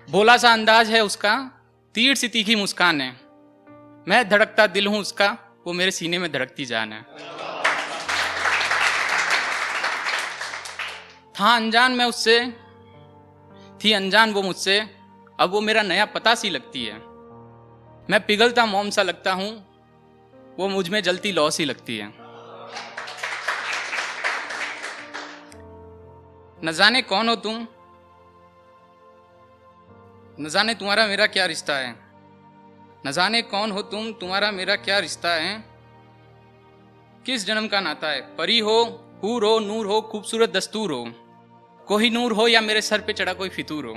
भोला सा अंदाज है उसका, तीर सी तीखी मुस्कान है। मैं धड़कता दिल हूं उसका, वो मेरे सीने में धड़कती जान है। था अनजान मैं उससे, थी अनजान वो मुझसे, अब वो मेरा नया पता सी लगती है। मैं पिघलता मोम सा लगता हूं, वो मुझ में जलती लौ सी लगती है। न जाने कौन हो तुम, न जाने तुम्हारा मेरा क्या रिश्ता है। न जाने कौन हो तुम, तुम्हारा मेरा क्या रिश्ता है। किस जन्म का नाता है, परी हो, हूर हो, नूर हो, खूबसूरत दस्तूर हो, कोई नूर हो या मेरे सर पे चढ़ा कोई फितूर हो।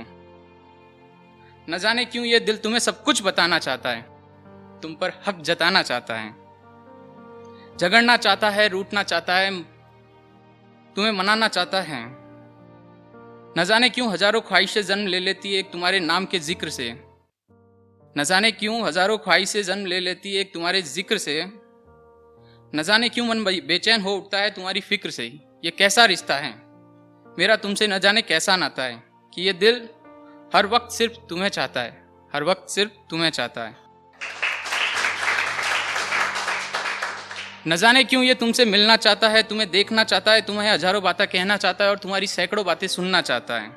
न जाने क्यों ये दिल तुम्हें सब कुछ बताना चाहता है, तुम पर हक जताना चाहता है, झगड़ना चाहता है, रूठना चाहता है, तुम्हें मनाना चाहता है। न जाने क्यों हजारों ख्वाहिशें जन्म ले लेती एक तुम्हारे नाम के जिक्र से। न जाने क्यों हजारों ख्वाहिशें जन्म ले लेती एक तुम्हारे जिक्र से। न जाने क्यों मन बेचैन हो उठता है तुम्हारी फिक्र से। ये कैसा रिश्ता है मेरा तुमसे, न जाने कैसा नाता है, कि ये दिल हर वक्त सिर्फ तुम्हें चाहता है, हर वक्त सिर्फ तुम्हें चाहता है। न जाने क्यों ये तुमसे मिलना चाहता है, तुम्हें देखना चाहता है, तुम्हें हजारों बातें कहना चाहता है और तुम्हारी सैकड़ों बातें सुनना चाहता है।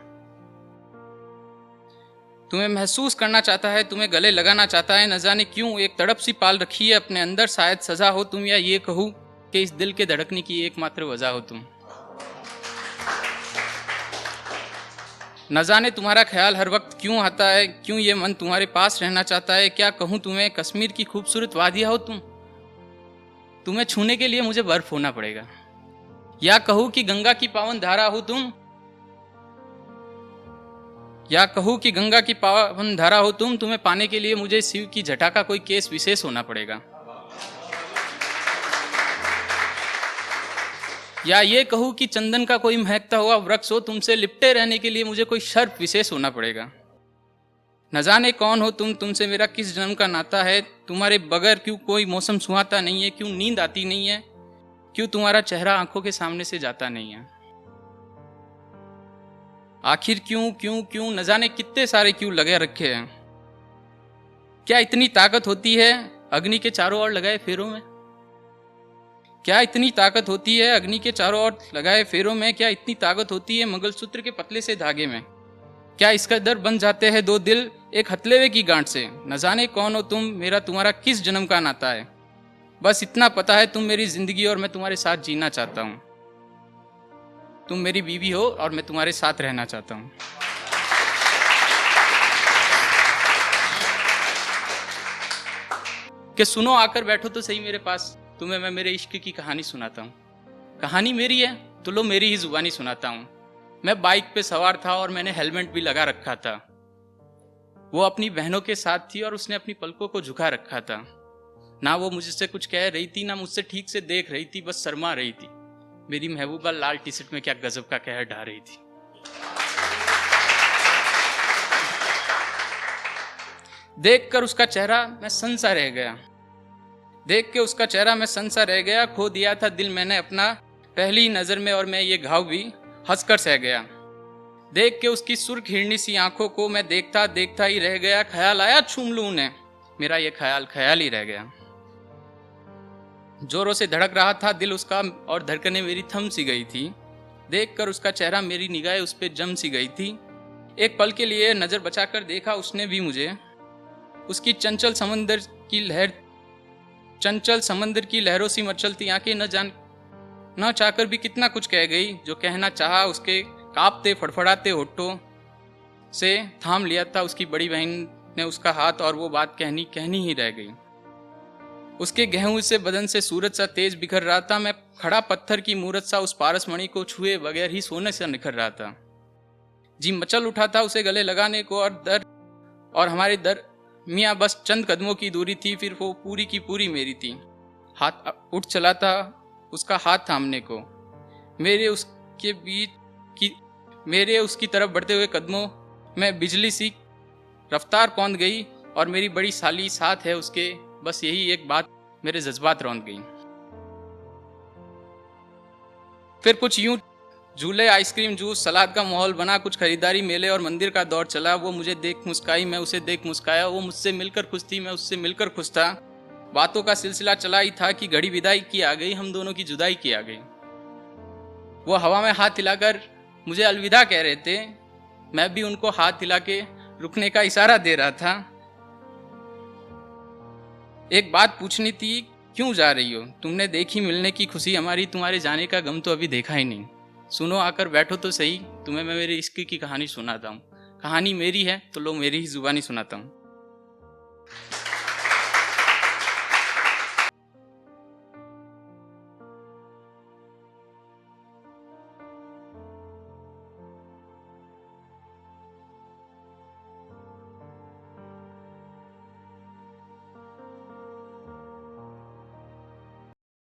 तुम्हें महसूस करना चाहता है, तुम्हें गले लगाना चाहता है। न जाने क्यों एक तड़प सी पाल रखी है अपने अंदर, शायद सजा हो तुम, या ये कहूँ कि इस दिल के धड़कने की एकमात्र वजह हो तुम। न जाने तुम्हारा ख्याल हर वक्त क्यों आता है, क्यों ये मन तुम्हारे पास रहना चाहता है। क्या कहूँ तुम्हें, कश्मीर की खूबसूरत वादियाँ हो तुम, तुम्हें छूने के लिए मुझे बर्फ होना पड़ेगा। या कहूँ कि गंगा की पावन धारा हो तुम, या कहूँ कि गंगा की पावन धारा हो तुम, तुम्हें पाने के लिए मुझे शिव की जटा का कोई केस विशेष होना पड़ेगा। या ये कहूँ कि चंदन का कोई महकता हुआ वृक्ष हो, तुमसे लिपटे रहने के लिए मुझे कोई शर्त विशेष होना पड़ेगा। न जाने कौन हो तुम, तुमसे मेरा किस जन्म का नाता है। तुम्हारे बगैर क्यों कोई मौसम सुहाता नहीं है, क्यों नींद आती नहीं है, क्यों तुम्हारा चेहरा आंखों के सामने से जाता नहीं है। आखिर क्यों क्यों क्यों, न जाने कितने सारे क्यों लगे रखे हैं। क्या इतनी ताकत होती है अग्नि के चारों ओर लगाए फेरों में। क्या इतनी ताकत होती है अग्नि के चारों ओर लगाए फेरों में। क्या इतनी ताकत होती है मंगलसूत्र के पतले से धागे में। क्या इसका दर बन जाते हैं दो दिल एक हथलेवे की गांठ से। न जाने कौन हो तुम, मेरा तुम्हारा किस जन्म का नाता है। बस इतना पता है तुम मेरी जिंदगी और मैं तुम्हारे साथ जीना चाहता हूं। तुम मेरी बीवी हो और मैं तुम्हारे साथ रहना चाहता हूं। कि सुनो आकर बैठो तो सही मेरे पास, तुम्हें मैं मेरे इश्क की कहानी सुनाता हूँ। कहानी मेरी है तो लो मेरी ही जुबानी सुनाता हूँ। मैं बाइक पे सवार था और मैंने हेलमेट भी लगा रखा था। वो अपनी बहनों के साथ थी और उसने अपनी पलकों को झुका रखा था। ना वो मुझसे कुछ कह रही थी, ना मुझसे ठीक से देख रही थी, बस शर्मा रही थी। मेरी महबूबा लाल टी शर्ट में क्या गजब का कहर ढा रही थी। देखकर उसका चेहरा मैं सनसा रह गया। देख के उसका चेहरा मैं सनसा रह गया। खो दिया था दिल मैंने अपना पहली नजर में और मैं ये घाव भी हंसकर सह गया। देख के उसकी सुर्ख हिरनी सी आंखों को मैं देखता देखता ही रह गया। ख्याल आया छूम लूं उन्हें, मेरा ये ख्याल ख्याल ही रह गया। जोरों से धड़क रहा था दिल उसका और धड़कनें मेरी थम सी गई थी। देखकर उसका चेहरा मेरी निगाहें उस पर जम सी गई थी। एक पल के लिए नजर बचाकर देखा उसने भी मुझे। उसकी चंचल समंदर की लहरों सी मचलती आंखें न चाहकर भी कितना कुछ कह गई। जो कहना चाहा उसके कांपते फड़फड़ाते होठों से थाम लिया था उसकी बड़ी बहन ने उसका हाथ, और वो बात कहनी ही रह गई। उसके गेहूं से बदन से सूरज सा तेज बिखर रहा था। मैं खड़ा पत्थर की मूरत सा उस पारस मणि को छुए बगैर ही सोने से निखर रहा था। जी मचल उठा था उसे गले लगाने को, और हमारे दर मियाँ बस चंद कदमों की दूरी थी। फिर वो पूरी की पूरी मेरी थी। हाथ उठ चला था उसका हाथ थामने को। मेरे उसकी तरफ बढ़ते हुए कदमों में बिजली सी रफ्तार पौंध गई, और मेरी बड़ी साली साथ है उसके। बस यही एक बात मेरे जज्बात रौंद गई। फिर कुछ यूं झूले, आइसक्रीम, जूस, सलाद का माहौल बना, कुछ खरीदारी, मेले और मंदिर का दौर चला। वो मुझे देख मुस्काई, मैं उसे देख मुस्काया। वो मुझसे मिलकर खुश थी, मैं उससे मिलकर खुश था। बातों का सिलसिला चला ही था कि घड़ी विदाई की आ गई, हम दोनों की जुदाई की आ गई। वो हवा में हाथ हिलाकर मुझे अलविदा कह रहे थे, मैं भी उनको हाथ हिला के रुकने का इशारा दे रहा था। एक बात पूछनी थी, क्यों जा रही हो? तुमने देखी मिलने की खुशी हमारी, तुम्हारे जाने का गम तो अभी देखा ही नहीं। सुनो, आकर बैठो तो सही, तुम्हें मैं मेरे इश्क की कहानी सुनाता हूँ। कहानी मेरी है तो लो मेरी ही जुबानी सुनाता हूँ।